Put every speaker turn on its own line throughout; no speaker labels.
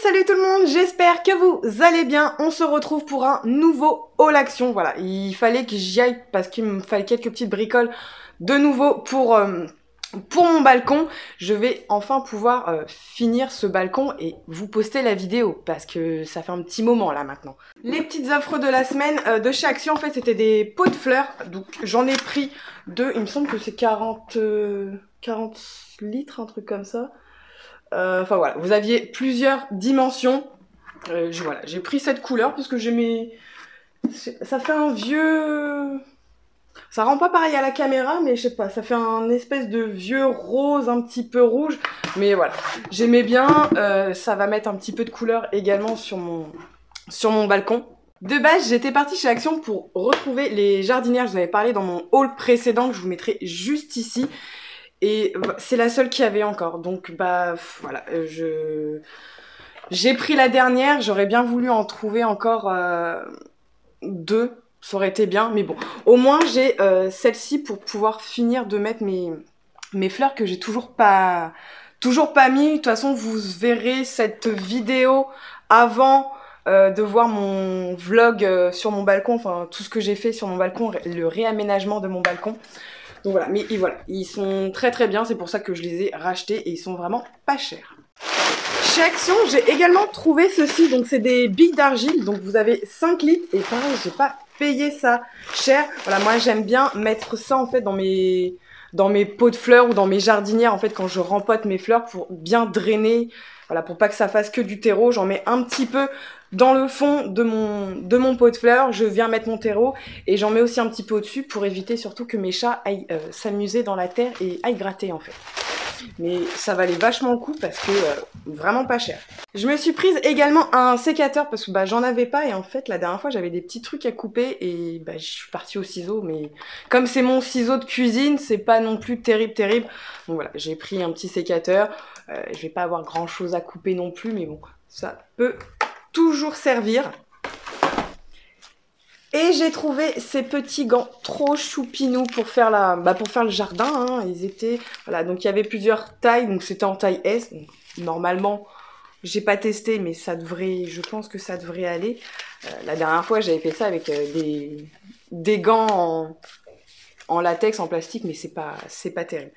Salut tout le monde, j'espère que vous allez bien. On se retrouve pour un nouveau haul action. Voilà, il fallait que j'y aille parce qu'il me fallait quelques petites bricoles de nouveau pour mon balcon. Je vais enfin pouvoir finir ce balcon et vous poster la vidéo parce que ça fait un petit moment là maintenant. Les petites offres de la semaine de chez Action, en fait c'était des pots de fleurs. Donc j'en ai pris deux, il me semble que c'est 40 litres, un truc comme ça. Enfin voilà, vous aviez plusieurs dimensions. Voilà, j'ai pris cette couleur parce que j'aimais. Ça fait un vieux. Ça rend pas pareil à la caméra, mais je sais pas, ça fait un espèce de vieux rose un petit peu rouge. Mais voilà, j'aimais bien. Ça va mettre un petit peu de couleur également sur mon balcon. De base, j'étais partie chez Action pour retrouver les jardinières. Je vous avais parlé dans mon haul précédent que je vous mettrai juste ici. Et c'est la seule qui avait encore. Donc bah voilà, j'ai pris la dernière. J'aurais bien voulu en trouver encore deux. Ça aurait été bien. Mais bon, au moins j'ai celle-ci pour pouvoir finir de mettre mes fleurs que j'ai toujours pas mis. De toute façon, vous verrez cette vidéo avant de voir mon vlog sur mon balcon. Enfin, tout ce que j'ai fait sur mon balcon, le réaménagement de mon balcon. Donc voilà, mais voilà, ils sont très très bien, c'est pour ça que je les ai rachetés et ils sont vraiment pas chers. Chez Action, j'ai également trouvé ceci, donc c'est des billes d'argile, donc vous avez 5 litres et pareil, j'ai pas payé ça cher. Voilà, moi j'aime bien mettre ça en fait dans mes pots de fleurs ou dans mes jardinières en fait quand je rempote mes fleurs pour bien drainer, voilà, pour pas que ça fasse que du terreau. J'en mets un petit peu dans le fond de mon pot de fleurs, je viens mettre mon terreau et j'en mets aussi un petit peu au-dessus pour éviter surtout que mes chats aillent s'amuser dans la terre et aillent gratter en fait. Mais ça valait vachement le coup parce que vraiment pas cher. Je me suis prise également un sécateur parce que bah, j'en avais pas et en fait la dernière fois j'avais des petits trucs à couper et bah, je suis partie au ciseau, mais comme c'est mon ciseau de cuisine, c'est pas non plus terrible. Donc voilà, j'ai pris un petit sécateur. Je vais pas avoir grand chose à couper non plus, mais bon, ça peut toujours servir. Et j'ai trouvé ces petits gants trop choupinous pour faire le jardin, hein. Ils étaient, voilà, donc il y avait plusieurs tailles, donc c'était en taille S. Donc, normalement, j'ai pas testé, mais ça devrait, je pense que ça devrait aller. La dernière fois, j'avais fait ça avec des gants en latex, en plastique, mais c'est pas terrible.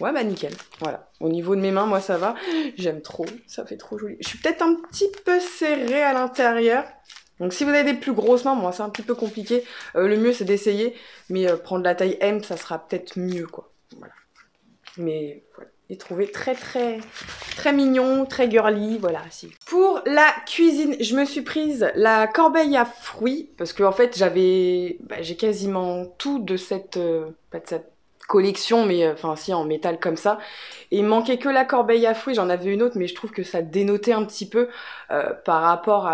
Ouais, bah nickel, voilà. Au niveau de mes mains, moi ça va. J'aime trop, ça fait trop joli. Je suis peut-être un petit peu serrée à l'intérieur. Donc si vous avez des plus grosses mains, moi c'est un petit peu compliqué. Le mieux c'est d'essayer, mais prendre la taille M, ça sera peut-être mieux, quoi. Voilà. Mais voilà. J'ai trouvé très mignon, très girly, voilà. Si. Pour la cuisine, je me suis prise la corbeille à fruits, parce que en fait j'ai quasiment tout de cette, pas de cette collection, mais enfin si, en métal comme ça. Et il manquait que la corbeille à fruits, j'en avais une autre, mais je trouve que ça dénotait un petit peu par rapport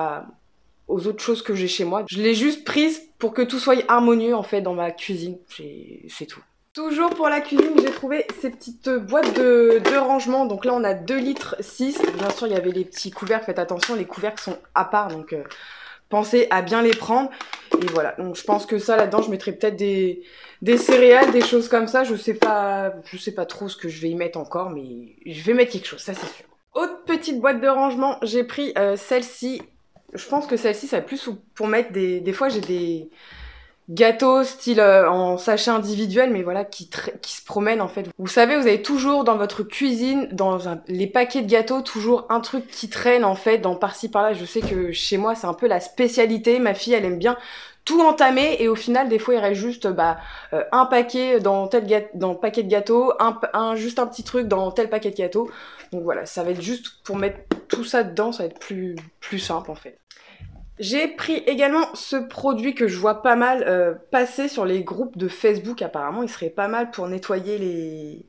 aux autres choses que j'ai chez moi. Je l'ai juste prise pour que tout soit harmonieux en fait dans ma cuisine, c'est tout. Toujours pour la cuisine, j'ai trouvé ces petites boîtes de rangement. Donc là, on a 2 litres 6. Bien sûr, il y avait les petits couvercles. Faites attention, les couvercles sont à part. Donc, pensez à bien les prendre. Et voilà. Donc, je pense que ça, là-dedans, je mettrai peut-être des céréales, des choses comme ça. Je sais pas trop ce que je vais y mettre encore. Mais je vais mettre quelque chose, ça, c'est sûr. Autre petite boîte de rangement, j'ai pris celle-ci. Je pense que celle-ci, ça va plus pour mettre des fois, j'ai des gâteaux style en sachet individuel, mais voilà, qui se promènent en fait. Vous savez, vous avez toujours dans votre cuisine, les paquets de gâteaux, toujours un truc qui traîne en fait, dans par-ci par-là. Je sais que chez moi, c'est un peu la spécialité. Ma fille, elle aime bien tout entamer et au final, des fois, il reste juste un paquet dans paquet de gâteaux, juste un petit truc dans tel paquet de gâteaux. Donc voilà, ça va être juste pour mettre tout ça dedans, ça va être plus simple en fait. J'ai pris également ce produit que je vois pas mal passer sur les groupes de Facebook. Apparemment, il serait pas mal pour nettoyer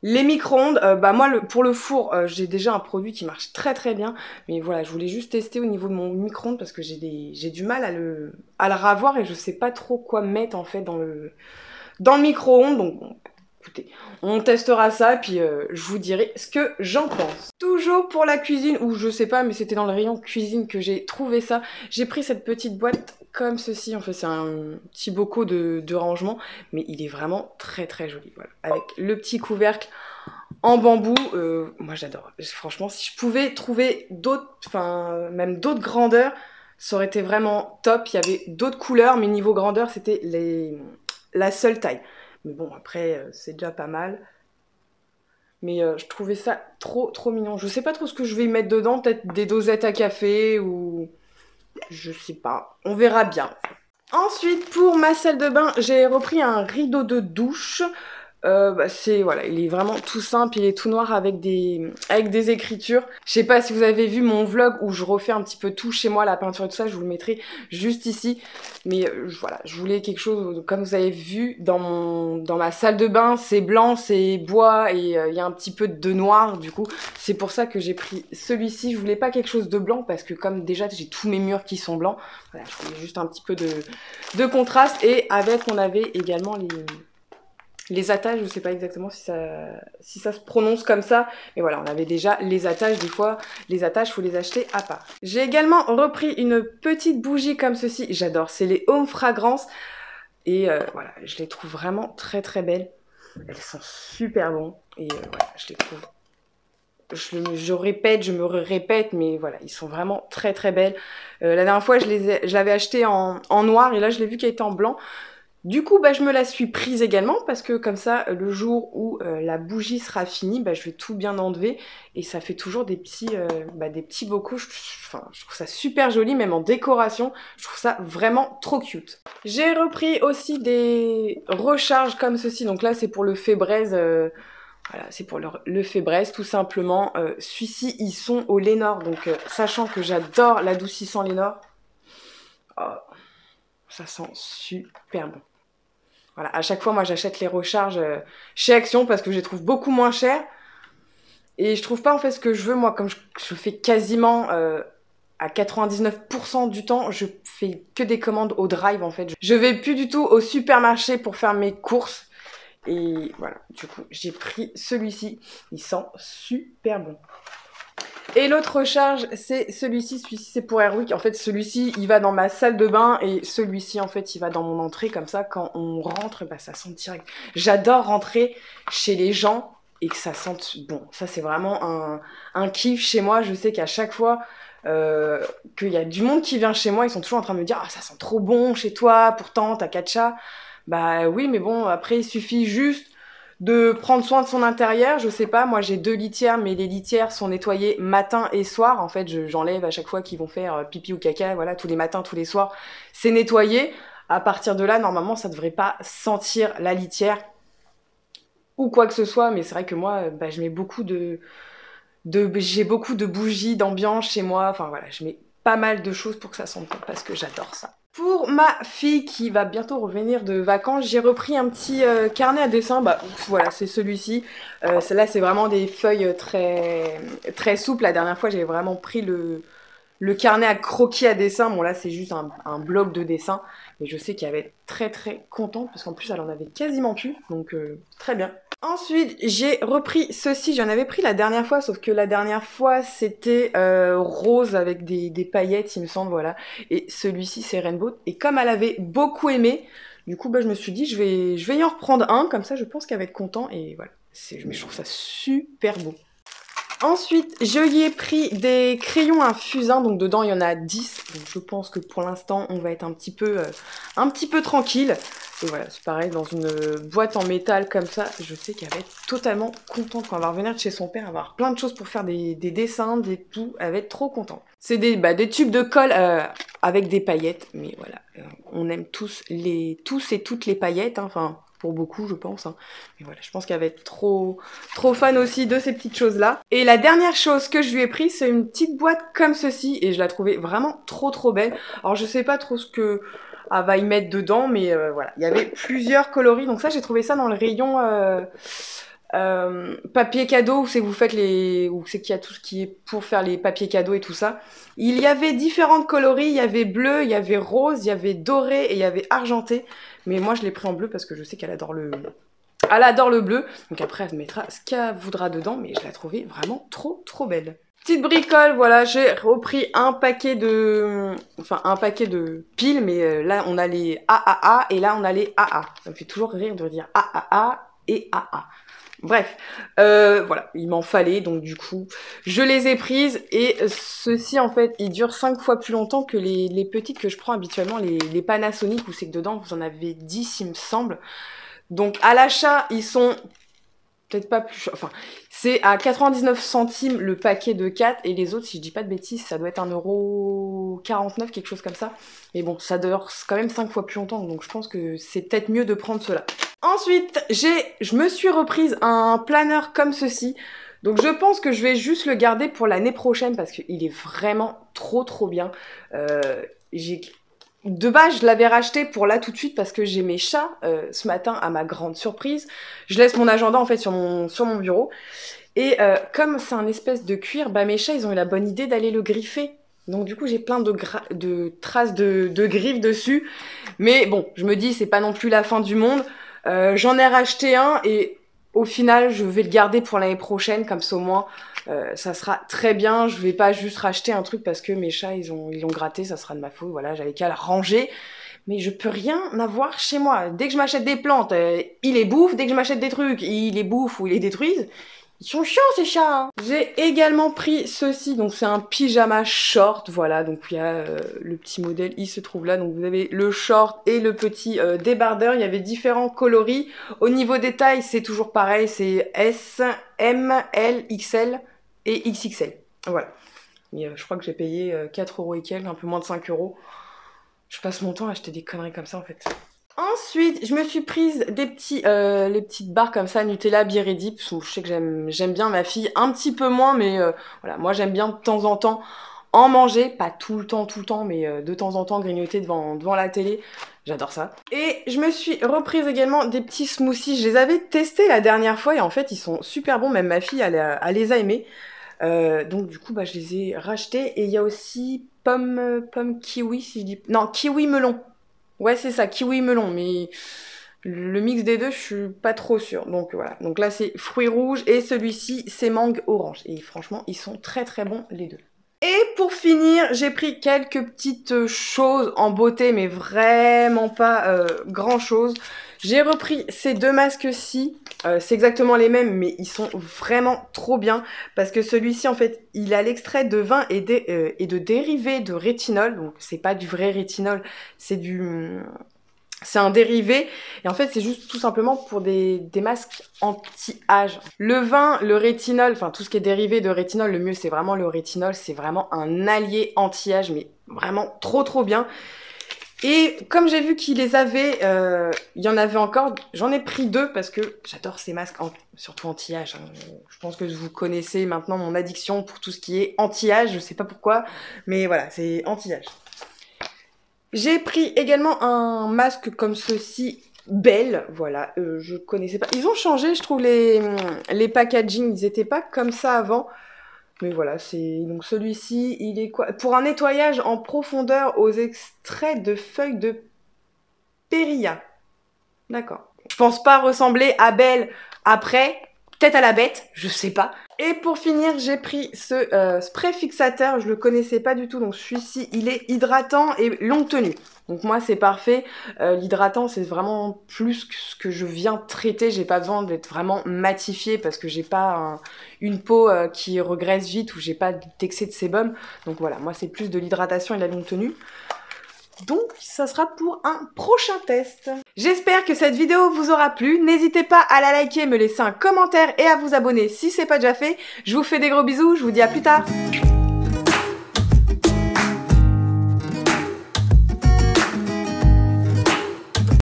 les micro-ondes. Moi, pour le four, j'ai déjà un produit qui marche très bien. Mais voilà, je voulais juste tester au niveau de mon micro-ondes parce que j'ai du mal à le ravoir et je sais pas trop quoi mettre en fait dans le micro-ondes. Donc bon, écoutez, on testera ça, puis je vous dirai ce que j'en pense. Toujours pour la cuisine, ou je sais pas, mais c'était dans le rayon cuisine que j'ai trouvé ça. J'ai pris cette petite boîte comme ceci, en fait c'est un petit boco de rangement, mais il est vraiment très joli, voilà. Avec le petit couvercle en bambou. Moi j'adore. Franchement, si je pouvais trouver d'autres, enfin même d'autres grandeurs, ça aurait été vraiment top. Il y avait d'autres couleurs, mais niveau grandeur, c'était la seule taille. Mais bon, après, c'est déjà pas mal. Mais je trouvais ça trop mignon. Je sais pas trop ce que je vais y mettre dedans. Peut-être des dosettes à café ou... Je sais pas. On verra bien. Ensuite, pour ma salle de bain, j'ai repris un rideau de douche. Voilà, il est vraiment tout simple, il est tout noir avec des écritures. Je sais pas si vous avez vu mon vlog où je refais un petit peu tout chez moi, la peinture et tout ça, je vous le mettrai juste ici. Mais voilà, je voulais quelque chose, comme vous avez vu, dans ma salle de bain, c'est blanc, c'est bois et il y a un petit peu de noir du coup. C'est pour ça que j'ai pris celui-ci. Je voulais pas quelque chose de blanc parce que comme déjà j'ai tous mes murs qui sont blancs, voilà, je voulais juste un petit peu de contraste. Et avec, on avait également les attaches, je sais pas exactement si ça se prononce comme ça, mais voilà, on avait déjà les attaches. Des fois, les attaches, faut les acheter à part. J'ai également repris une petite bougie comme ceci, j'adore, c'est les Home Fragrances, et voilà, je les trouve vraiment très belles. Elles sont super bonnes, et voilà, je les trouve... je me répète, mais voilà, ils sont vraiment très belles. La dernière fois, je l'avais acheté en noir, et là, je l'ai vu qu'elle était en blanc. Du coup, je me la suis prise également parce que comme ça, le jour où la bougie sera finie, je vais tout bien enlever et ça fait toujours des petits bocaux. Je trouve ça super joli, même en décoration. Je trouve ça vraiment trop cute. J'ai repris aussi des recharges comme ceci. Donc là, c'est pour le Fébraise. Voilà, c'est pour le Fébraise, tout simplement. Celui-ci, ils sont au Lénore. Donc, sachant que j'adore l'adoucissant Lénore, oh, ça sent super bon. Voilà, à chaque fois, moi, j'achète les recharges chez Action parce que je les trouve beaucoup moins chères. Et je trouve pas, en fait, ce que je veux. Moi, comme je fais quasiment à 99% du temps, je fais que des commandes au drive, en fait. Je vais plus du tout au supermarché pour faire mes courses. Et voilà, du coup, j'ai pris celui-ci. Il sent super bon. Et l'autre recharge, c'est celui-ci. Celui-ci, c'est pour Airwick. En fait, celui-ci, il va dans ma salle de bain et celui-ci, en fait, il va dans mon entrée. Comme ça, quand on rentre, ça sent direct. J'adore rentrer chez les gens et que ça sente bon. Ça, c'est vraiment un kiff chez moi. Je sais qu'à chaque fois qu'il y a du monde qui vient chez moi, ils sont toujours en train de me dire « Ah, ça sent trop bon chez toi, pourtant, t'as 4 chats. » Bah oui, mais bon, après, il suffit juste de prendre soin de son intérieur. Je sais pas, moi j'ai 2 litières, mais les litières sont nettoyées matin et soir. En fait, j'enlève à chaque fois qu'ils vont faire pipi ou caca, voilà, tous les matins, tous les soirs, c'est nettoyé. À partir de là, normalement, ça devrait pas sentir la litière ou quoi que ce soit, mais c'est vrai que moi, je mets j'ai beaucoup de bougies d'ambiance chez moi. Enfin voilà, je mets pas mal de choses pour que ça sente bon, parce que j'adore ça. Pour ma fille qui va bientôt revenir de vacances, j'ai repris un petit carnet à dessin. Voilà, c'est celui-ci. Celle-là, c'est vraiment des feuilles très souples. La dernière fois, j'avais vraiment pris le carnet à croquis à dessin. Bon, là, c'est juste un bloc de dessin. Mais je sais qu'elle va être très contente parce qu'en plus, elle en avait quasiment plus. Donc, très bien. Ensuite, j'ai repris ceci. J'en avais pris la dernière fois, sauf que la dernière fois, c'était rose avec des paillettes, il me semble, voilà. Et celui-ci, c'est Rainbow. Et comme elle avait beaucoup aimé, du coup, je me suis dit, je vais y en reprendre un. Comme ça, je pense qu'elle va être contente. Et voilà, mais je trouve ça super beau. Ensuite, je y ai pris des crayons à fusain, donc dedans il y en a 10, donc je pense que pour l'instant on va être un petit peu tranquille. Et voilà, c'est pareil, dans une boîte en métal comme ça, je sais qu'elle va être totalement contente quand elle va revenir de chez son père, avoir plein de choses pour faire des dessins, des tout, elle va être trop contente. C'est des tubes de colle avec des paillettes, mais voilà, on aime tous et toutes les paillettes, hein, enfin... pour beaucoup je pense, hein. Mais voilà, je pense qu'elle va être trop fan aussi de ces petites choses là. Et la dernière chose que je lui ai pris, c'est une petite boîte comme ceci, et je la trouvais vraiment trop belle. Alors je sais pas trop ce que elle va y mettre dedans, mais voilà, il y avait plusieurs coloris, donc ça j'ai trouvé ça dans le rayon papier cadeau, où c'est que vous faites où c'est qu'il y a tout ce qui est pour faire les papiers cadeaux et tout ça. Il y avait différentes coloris, il y avait bleu, il y avait rose, il y avait doré et il y avait argenté. Mais moi je l'ai pris en bleu parce que je sais qu'elle adore elle adore le bleu. Donc après elle mettra ce qu'elle voudra dedans, mais je la trouvais vraiment trop belle. Petite bricole, voilà, j'ai repris un paquet de piles, mais là on a les AAA et là on a les AA. Ça me fait toujours rire de dire AAA et AA. Bref, voilà, il m'en fallait, donc du coup, je les ai prises. Et ceux-ci, en fait, ils durent 5 fois plus longtemps que les petites que je prends habituellement, les Panasonic, où c'est que dedans, vous en avez 10, il me semble. Donc à l'achat, ils sont peut-être pas plus... Enfin, c'est à 99 centimes le paquet de 4, et les autres, si je dis pas de bêtises, ça doit être 1,49 €, quelque chose comme ça. Mais bon, ça dure quand même 5 fois plus longtemps, donc je pense que c'est peut-être mieux de prendre cela. Ensuite, je me suis reprise un planeur comme ceci. Donc je pense que je vais juste le garder pour l'année prochaine parce qu'il est vraiment trop bien. De base, je l'avais racheté pour là tout de suite parce que j'ai mes chats ce matin, à ma grande surprise. Je laisse mon agenda en fait sur mon bureau. Et comme c'est un espèce de cuir, bah mes chats ils ont eu la bonne idée d'aller le griffer. Donc du coup j'ai plein de traces de griffes dessus. Mais bon, je me dis c'est pas non plus la fin du monde. J'en ai racheté un et au final je vais le garder pour l'année prochaine, comme ça au moins ça sera très bien. Je vais pas juste racheter un truc parce que mes chats ils l'ont gratté, ça sera de ma faute, voilà, j'avais qu'à le ranger. Mais je peux rien avoir chez moi. Dès que je m'achète des plantes, ils les bouffent. Dès que je m'achète des trucs, ils les bouffent ou ils les détruisent. Ils sont chiants ces chats hein. J'ai également pris ceci, donc c'est un pyjama short, voilà, donc il y a le petit modèle, il se trouve là, donc vous avez le short et le petit débardeur, il y avait différents coloris. Au niveau des tailles, c'est toujours pareil, c'est S, M, L, XL et XXL, voilà. Mais je crois que j'ai payé 4 € et quelques, un peu moins de 5 €. Je passe mon temps à acheter des conneries comme ça en fait. Ensuite, je me suis prise les petites barres comme ça, Nutella, Biredip. Je sais que j'aime bien ma fille, un petit peu moins, mais voilà, moi j'aime bien de temps en temps en manger, pas tout le temps, mais de temps en temps grignoter devant la télé. J'adore ça. Et je me suis reprise également des petits smoothies. Je les avais testés la dernière fois et en fait ils sont super bons, même ma fille elle les a aimés. Donc du coup bah, je les ai rachetés. Et il y a aussi pomme kiwi, si je dis... Non, kiwi melon. Ouais, c'est ça, kiwi melon, mais le mix des deux, je suis pas trop sûre. Donc voilà, donc là c'est fruits rouges et celui-ci c'est mangue orange. Et franchement, ils sont très bons les deux. Et pour finir, j'ai pris quelques petites choses en beauté, mais vraiment pas grand chose. J'ai repris ces deux masques-ci, c'est exactement les mêmes, mais ils sont vraiment trop bien. Parce que celui-ci, en fait, il a l'extrait de vin et de dérivés de rétinol. Donc c'est pas du vrai rétinol, c'est un dérivé, et en fait c'est juste tout simplement pour des masques anti-âge. Le vin, le rétinol, enfin tout ce qui est dérivé de rétinol, le mieux c'est vraiment le rétinol, c'est vraiment un allié anti-âge, mais vraiment trop bien. Et comme j'ai vu qu'il les avait, il y en avait encore, j'en ai pris deux parce que j'adore ces masques, surtout anti-âge. Hein. Je pense que vous connaissez maintenant mon addiction pour tout ce qui est anti-âge, je sais pas pourquoi, mais voilà, c'est anti-âge. J'ai pris également un masque comme ceci, Belle, voilà, je connaissais pas. Ils ont changé, je trouve, les packaging, ils étaient pas comme ça avant. Mais voilà, c'est donc celui-ci, il est quoi? Pour un nettoyage en profondeur aux extraits de feuilles de périlla. D'accord. Je pense pas ressembler à Belle après, peut-être à la bête, je sais pas. Et pour finir, j'ai pris ce spray fixateur, je le connaissais pas du tout, donc celui-ci, il est hydratant et longue tenue. Donc moi, c'est parfait. L'hydratant, c'est vraiment plus que ce que je viens traiter. J'ai pas besoin d'être vraiment matifiée parce que j'ai pas une peau qui regraisse vite ou j'ai pas d'excès de sébum. Donc voilà, moi, c'est plus de l'hydratation et de la longue tenue. Donc, ça sera pour un prochain test. J'espère que cette vidéo vous aura plu. N'hésitez pas à la liker, me laisser un commentaire et à vous abonner si c'est pas déjà fait. Je vous fais des gros bisous, je vous dis à plus tard.